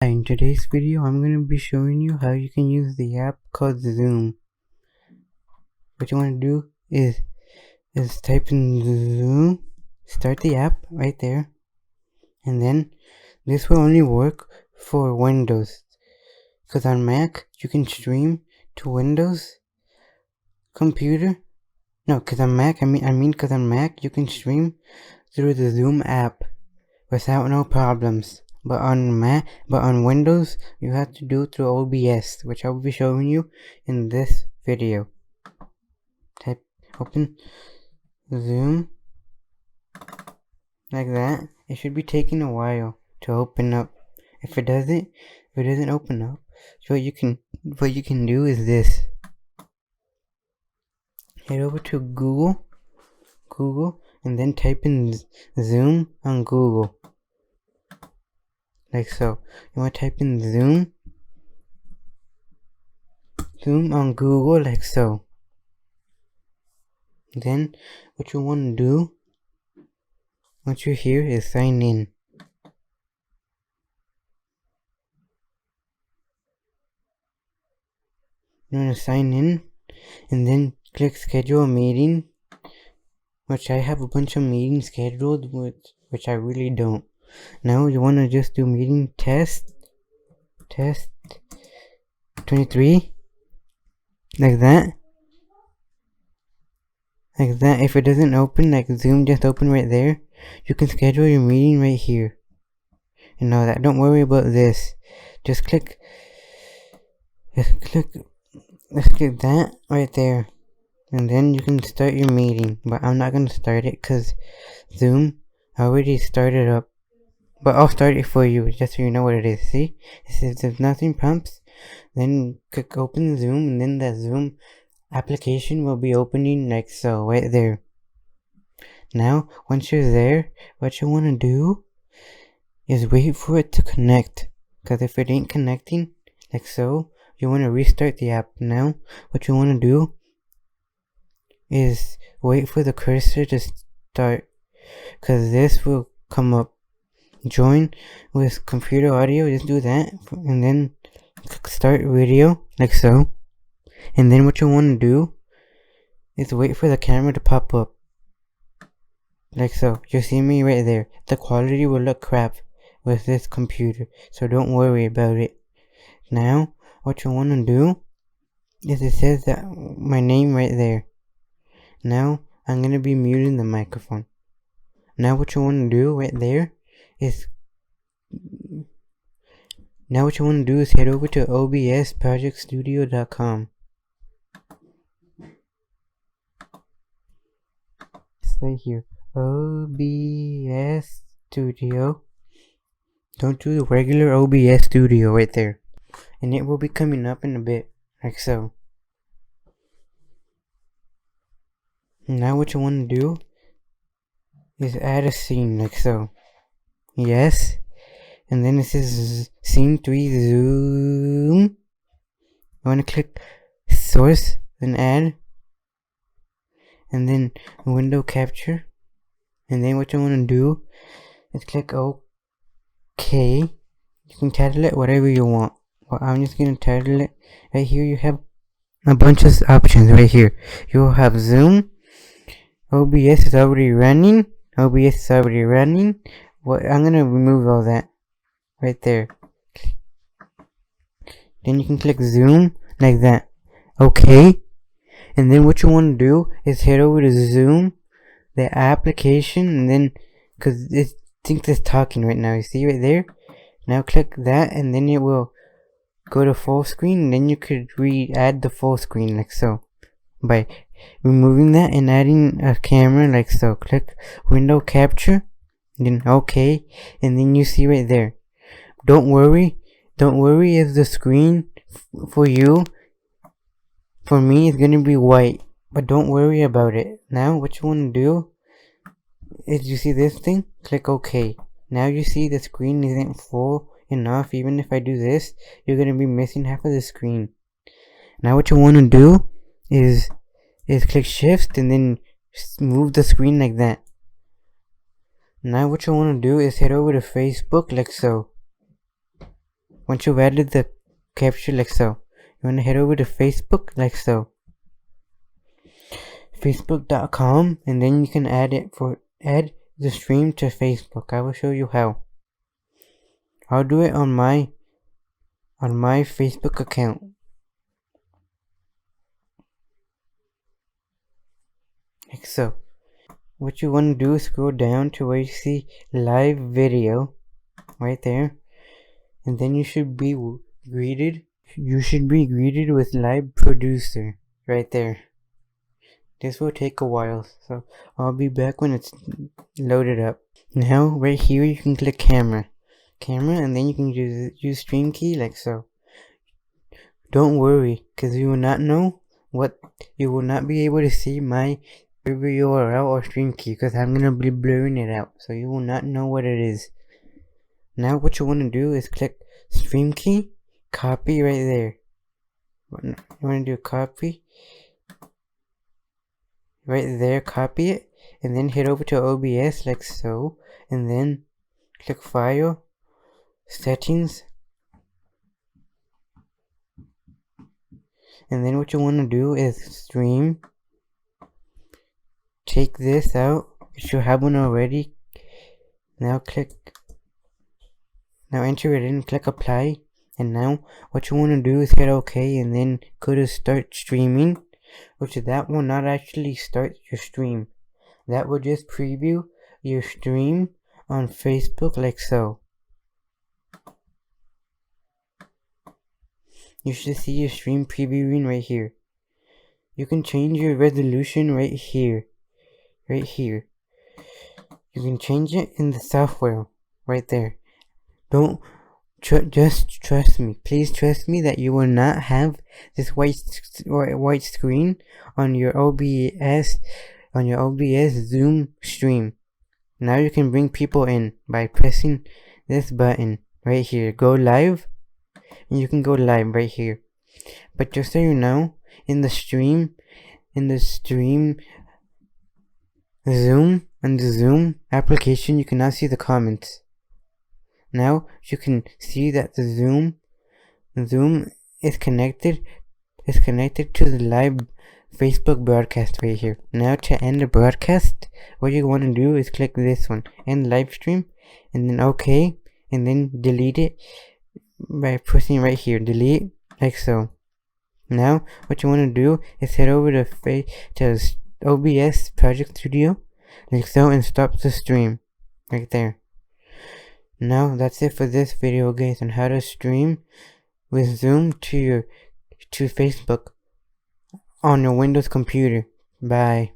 In today's video, I'm going to be showing you how you can use the app called Zoom. What you want to do is type in Zoom, start the app right there, and then this will only work for Windows. Because on Mac, you can stream to Windows computer. No, because on Mac, because on Mac, you can stream through the Zoom app without no problems. But on Windows, you have to do it through OBS, which I will be showing you in this video. Open Zoom like that. It should be taking a while to open up. If it doesn't open up, so what you can do is this. Head over to Google, and then type in Zoom on Google. Like so. You want to type in Zoom on Google, like so. Then what you want to do once you're here is sign in. You want to sign in and then click schedule a meeting, which I have a bunch of meetings scheduled, which I really don't. Now you want to just do meeting test 23 like that. If it doesn't open, like Zoom just open right there, you can schedule your meeting right here. And all that, don't worry about this. Just click that right there, and then you can start your meeting. But I'm not gonna start it because Zoom already started up. But I'll start it for you just so you know what it is. See, it says if nothing prompts, then click open Zoom, and then the Zoom application will be opening like so, right there. Now, once you're there, what you want to do is wait for it to connect. Because if it ain't connecting, like so, you want to restart the app. Now, what you want to do is wait for the cursor to start. Because this will come up. Join with computer audio, just do that. And then click start video, like so. And then what you want to do is wait for the camera to pop up. Like so. You see me right there. The quality will look crap with this computer, so don't worry about it. Now, what you want to do is it says that my name right there. Now, I'm going to be muting the microphone. Now what you want to do right there is head over to obsprojectstudio.com. Right here, OBS Studio. Don't do the regular OBS Studio right there, and it will be coming up in a bit, like so. Now what you want to do is add a scene, like so. Yes, and then it says scene 3 Zoom. You want to click source, then add, and then window capture. And then what you want to do is click OK. You can title it whatever you want. Well, I'm just going to title it. Right here you have a bunch of options right here. You'll have Zoom. OBS is already running. Well, I'm going to remove all that right there. Then you can click Zoom like that. Okay. And then what you want to do is head over to Zoom, the application, and then, because it thinks it's talking right now, you see right there? Now click that, and then it will go to full screen, and then you could add the full screen, like so. By removing that and adding a camera, like so. Click window capture, then OK, and then you see right there. Don't worry if the screen for you, for me, it's gonna be white, but don't worry about it. Now what you want to do is, you see this thing? Click OK. Now you see the screen isn't full enough. Even if I do this, you're gonna be missing half of the screen. Now what you want to do is click shift and then move the screen like that. Now what you want to do is head over to Facebook, like so. once you've added the capture like so, you want to head over to Facebook like so. Facebook.com, and then you can add the stream to Facebook. I will show you how. I'll do it on my Facebook account. Like so. What you want to do is scroll down to where you see live video right there, and then you should be greeted with live producer right there. This will take a while, so I'll be back when it's loaded up. Now right here you can click camera, and then you can use stream key like so. Don't worry, because you will not be able to see my URL or stream key, because I'm gonna be blurring it out, so you will not know what it is. Now what you want to do is click stream key, copy right there. You want to do copy right there, copy it, and then head over to OBS like so, and then click file, settings, and then what you want to do is stream. Take this out if you have one already. Now enter it in, click apply, and now what you want to do is hit OK, and then go to start streaming, which that will not actually start your stream. That will just preview your stream on Facebook like so. You should see your stream previewing right here. You can change your resolution right here. You can change it in the software right there. Just trust me. Please trust me that you will not have this white screen on your OBS Zoom stream. Now you can bring people in by pressing this button right here. Go live, and you can go live right here. But just so you know, in the stream Zoom and the Zoom application, you cannot see the comments. Now you can see that the Zoom is connected to the live Facebook broadcast right here. Now to end the broadcast, what you want to do is click this one, end live stream, and then OK, and then delete it by pressing right here, delete, like so. Now what you want to do is head over to OBS Project Studio like so, and stop the stream right there. Now that's it for this video, guys, on how to stream with Zoom to Facebook on your Windows computer. Bye.